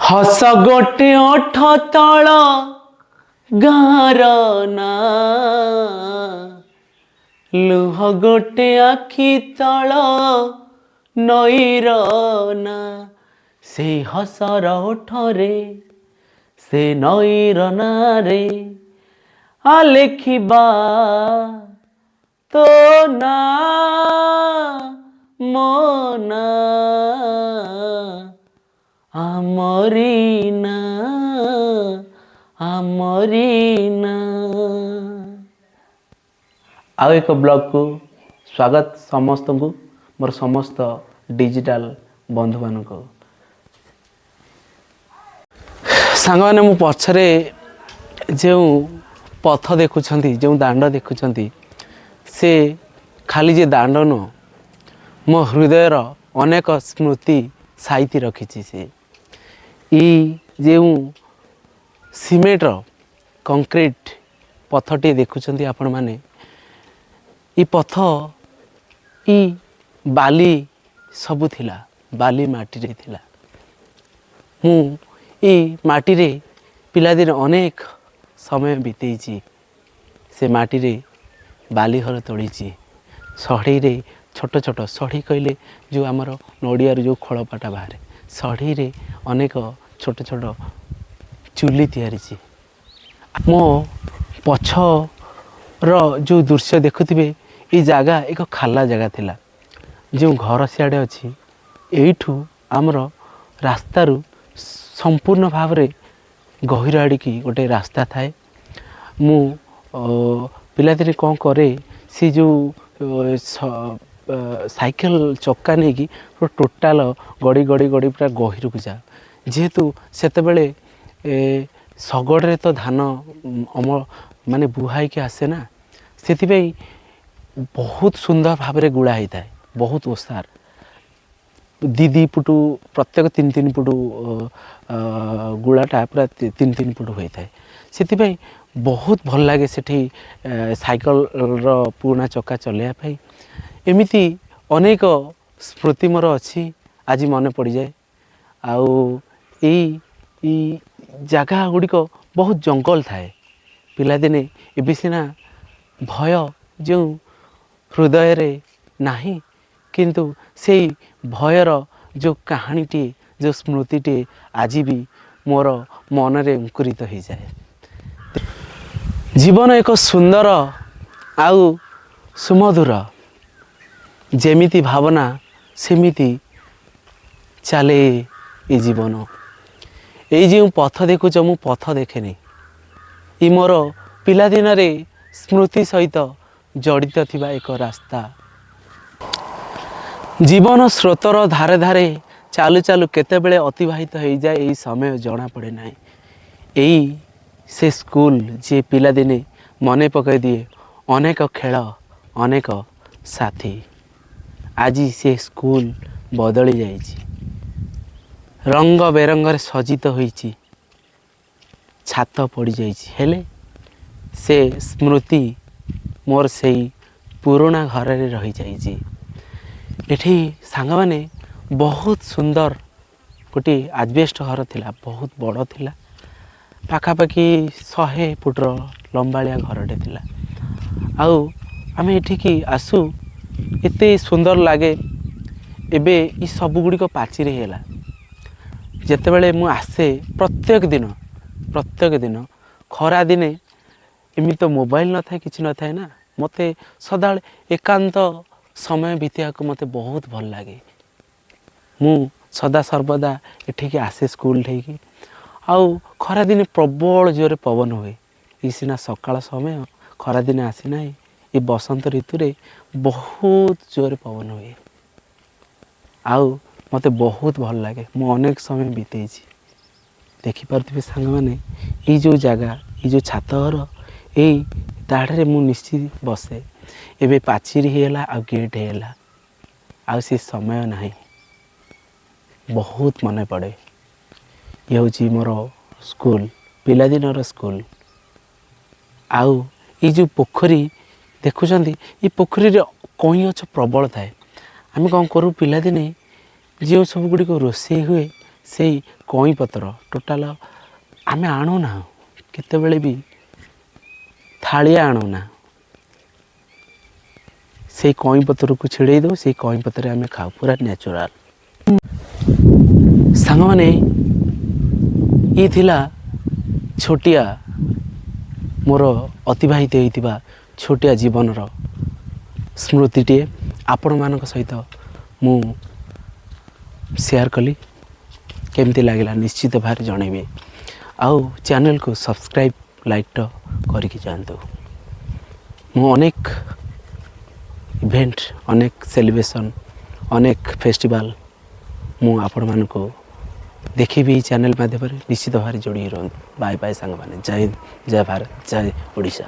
हस गोटे ओठ तल गार ना लुह गोटे आखि तल नईर ना से हसर ओठरे से नईर नारे आ लेखिबा तो ना मो ना ଆମରି ନା ଆମରି ନା। ଆଉ ଏକ ବ୍ଲଗକୁ ସ୍ୱାଗତ ସମସ୍ତଙ୍କୁ, ମୋର ସମସ୍ତ ଡିଜିଟାଲ ବନ୍ଧୁମାନଙ୍କୁ। ସାଙ୍ଗମାନେ, ମୁଁ ପଛରେ ଯେଉଁ ପଥ ଦେଖୁଛନ୍ତି, ଯେଉଁ ଦାଣ୍ଡ ଦେଖୁଛନ୍ତି, ସେ ଖାଲି ଯେ ଦାଣ୍ଡ ନୁହଁ, ମୋ ହୃଦୟର ଅନେକ ସ୍ମୃତି ସାଇତି ରଖିଛି। ସେ ଯେଉଁ ସିମେଣ୍ଟର କଂକ୍ରିଟ ପଥଟି ଦେଖୁଛନ୍ତି ଆପଣମାନେ, ଏ ପଥ ବାଲି ସବୁ ଥିଲା, ବାଲି ମାଟିରେ ଥିଲା। ମୁଁ ଏ ମାଟିରେ ପିଲାଦିନେ ଅନେକ ସମୟ ବିତେଇଛି। ସେ ମାଟିରେ ବାଲି ଘର ତୋଳିଛି, ସଢ଼େଇରେ ଛୋଟ ଛୋଟ ସଢ଼େଇ କହିଲେ ଯେଉଁ ଆମର ନଡ଼ିଆରୁ ଯେଉଁ ଖୋଳପାଟା ବାହାରେ, ସଢ଼େଇରେ ଅନେକ ଛୋଟ ଛୋଟ ଚୁଲି ତିଆରିଛି। ମୋ ପଛର ଯେଉଁ ଦୃଶ୍ୟ ଦେଖୁଥିବେ, ଏ ଜାଗା ଏକ ଖାଲା ଜାଗା ଥିଲା। ଯେଉଁ ଘର ସିଆଡ଼େ ଅଛି, ଏଇଠୁ ଆମର ରାସ୍ତାରୁ ସମ୍ପୂର୍ଣ୍ଣ ଭାବରେ ଗହିର ଆଡ଼ିକି ଗୋଟେ ରାସ୍ତା ଥାଏ। ମୁଁ ପିଲାଦିନେ କ'ଣ କରେ, ସେ ଯେଉଁ ସାଇକେଲ ଚକା ନେଇକି ଟୋଟାଲ ଗଡ଼ି ଗଡ଼ି ଗଡ଼ି ପୁରା ଗହିରକୁ ଯାଏ। ଯେହେତୁ ସେତେବେଳେ ଶଗଡ଼ରେ ତ ଧାନ ମାନେ ବୁହା ହେଇକି ଆସେ ନା, ସେଥିପାଇଁ ବହୁତ ସୁନ୍ଦର ଭାବରେ ଗୁଳା ହେଇଥାଏ, ବହୁତ ଓସାର, ଦୁଇ ଫୁଟ, ପ୍ରତ୍ୟେକ 3 ଫୁଟ ଗୁଳାଟା ପୁରା 3 ଫୁଟ ହୋଇଥାଏ। ସେଥିପାଇଁ ବହୁତ ଭଲ ଲାଗେ ସେଠି ସାଇକେଲର ପୁରୁଣା ଚକା ଚଲେଇବା ପାଇଁ। ଏମିତି ଅନେକ ସ୍ମୃତି ମୋର ଅଛି, ଆଜି ମନେ ପଡ଼ିଯାଏ। ଆଉ ଏଇ ଜାଗା ଗୁଡ଼ିକ ବହୁତ ଜଙ୍ଗଲ ଥାଏ ପିଲାଦିନେ। ଏବେ ସିନା ଭୟ ଯେଉଁ ହୃଦୟରେ ନାହିଁ, କିନ୍ତୁ ସେଇ ଭୟର ଯେଉଁ କାହାଣୀଟିଏ, ଯେଉଁ ସ୍ମୃତିଟିଏ ଆଜି ବି ମୋର ମନରେ ମୁକୁରିତ ହୋଇଯାଏ। ଜୀବନ ଏକ ସୁନ୍ଦର ଆଉ ସୁମଧୁର, ଯେମିତି ଭାବନା ସେମିତି ଚାଲେ ଏ ଜୀବନ। ଏଇ ଯେଉଁ ପଥ ଦେଖୁଛ, ମୁଁ ପଥ ଦେଖେନି, ଏ ମୋର ପିଲାଦିନରେ ସ୍ମୃତି ସହିତ ଜଡ଼ିତ ଥିବା ଏକ ରାସ୍ତା। ଜୀବନ ସ୍ରୋତର ଧାରେ ଧାରେ ଚାଲୁ ଚାଲୁ କେତେବେଳେ ଅତିବାହିତ ହୋଇଯାଏ, ଏହି ସମୟ ଜଣାପଡ଼େ ନାହିଁ। ଏଇ ସେ ସ୍କୁଲ ଯିଏ ପିଲାଦିନେ ମନେ ପକାଇ ଦିଏ ଅନେକ ଖେଳ, ଅନେକ ସାଥୀ। ଆଜି ସେ ସ୍କୁଲ ବଦଳି ଯାଇଛି, ରଙ୍ଗ ବେରଙ୍ଗରେ ସଜ୍ଜିତ ହୋଇଛି, ଛାତ ପଡ଼ିଯାଇଛି, ହେଲେ ସେ ସ୍ମୃତି ମୋର ସେଇ ପୁରୁଣା ଘରରେ ରହିଯାଇଛି। ଏଠି ସାଙ୍ଗମାନେ ବହୁତ ସୁନ୍ଦର ଗୋଟିଏ ଆଜବେଷ୍ଟ ଘର ଥିଲା, ବହୁତ ବଡ଼ ଥିଲା, ପାଖାପାଖି 100 ଫୁଟର ଲମ୍ବାଳିଆ ଘରଟେ ଥିଲା। ଆଉ ଆମେ ଏଠିକି ଆସୁ, ଏତେ ସୁନ୍ଦର ଲାଗେ। ଏବେ ଏ ସବୁଗୁଡ଼ିକ ପାଚିରି ହେଲା। ଯେତେବେଳେ ମୁଁ ଆସେ ପ୍ରତ୍ୟେକ ଦିନ ଖରାଦିନେ, ଏମିତି ତ ମୋବାଇଲ ନଥାଏ, କିଛି ନଥାଏ ନା, ମୋତେ ସଦାବେଳେ ଏକାନ୍ତ ସମୟ ବିତେଇବାକୁ ମୋତେ ବହୁତ ଭଲ ଲାଗେ। ମୁଁ ସଦାସର୍ବଦା ଏଠିକି ଆସେ ସ୍କୁଲ ଠେଇକି। ଆଉ ଖରାଦିନେ ପ୍ରବଳ ଜୋରେ ପବନ ହୁଏ। ଏ ସିନା ସକାଳ ସମୟ, ଖରାଦିନେ ଆସିନାହିଁ, ଏ ବସନ୍ତ ଋତୁରେ ବହୁତ ଜୋରେ ପବନ ହୁଏ। ଆଉ ମୋତେ ବହୁତ ଭଲ ଲାଗେ, ମୁଁ ଅନେକ ସମୟ ବିତେଇଛି। ଦେଖିପାରୁଥିବେ ସାଙ୍ଗମାନେ, ଏଇ ଯେଉଁ ଜାଗା, ଏଇ ଯେଉଁ ଛାତ ଘର, ଏଇ ଦାଢ଼ରେ ମୁଁ ନିଶ୍ଚିତ ବସେ। ଏବେ ପାଚେରୀ ହେଇଗଲା, ଆଉ ଗେଟ୍ ହେଇଗଲା, ଆଉ ସେ ସମୟ ନାହିଁ। ବହୁତ ମନେ ପଡ଼େ। ଇଏ ହେଉଛି ମୋର ସ୍କୁଲ, ପିଲାଦିନର ସ୍କୁଲ। ଆଉ ଏଇ ଯେଉଁ ପୋଖରୀ ଦେଖୁଛନ୍ତି, ଏ ପୋଖରୀରେ କଇଁ ଗଛ ପ୍ରବଳ ଥାଏ। ଆମେ କ'ଣ କରୁ ପିଲାଦିନେ, ଯେଉଁ ସବୁ ଗୁଡ଼ିକ ରୋଷେଇ ହୁଏ ସେଇ କଇଁ ପତ୍ର ଟୋଟାଲ ଆମେ ଆଣୁନା, କେତେବେଳେ ବି ଥାଳିଆ ଆଣୁନା, ସେଇ କଇଁ ପତ୍ରକୁ ଛିଡ଼େଇ ଦେଉ, ସେଇ କଇଁ ପତ୍ରରେ ଆମେ ଖାଉ, ପୁରା ନ୍ୟାଚୁରାଲ୍। ସାଙ୍ଗମାନେ ଇଏ ଥିଲା ଛୋଟିଆ ମୋର ଅତିବାହିତ ହୋଇଥିବା ଛୋଟିଆ ଜୀବନର ସ୍ମୃତିଟିଏ ଆପଣମାନଙ୍କ ସହିତ ମୁଁ ସେୟାର କଲି। କେମିତି ଲାଗିଲା ନିଶ୍ଚିତ ଭାବରେ ଜଣେଇବେ। ଆଉ ଚ୍ୟାନେଲକୁ ସବସ୍କ୍ରାଇବ୍ ଲାଇକ୍ କରିକି ଯାଆନ୍ତୁ। ମୁଁ ଅନେକ ଇଭେଣ୍ଟ, ଅନେକ ସେଲିବ୍ରେସନ୍, ଅନେକ ଫେଷ୍ଟିଭାଲ୍ ମୁଁ ଆପଣମାନଙ୍କୁ ଦେଖିବି ଏଇ ଚ୍ୟାନେଲ୍ ମାଧ୍ୟମରେ। ନିଶ୍ଚିତ ଭାବରେ ଯୋଡ଼ି ରୁହନ୍ତୁ। ବାଏ ବାଏ ସାଙ୍ଗମାନେ। ଜୟ ହିନ୍ଦ, ଜୟ ଭାରତ, ଜୟ ଓଡ଼ିଶା।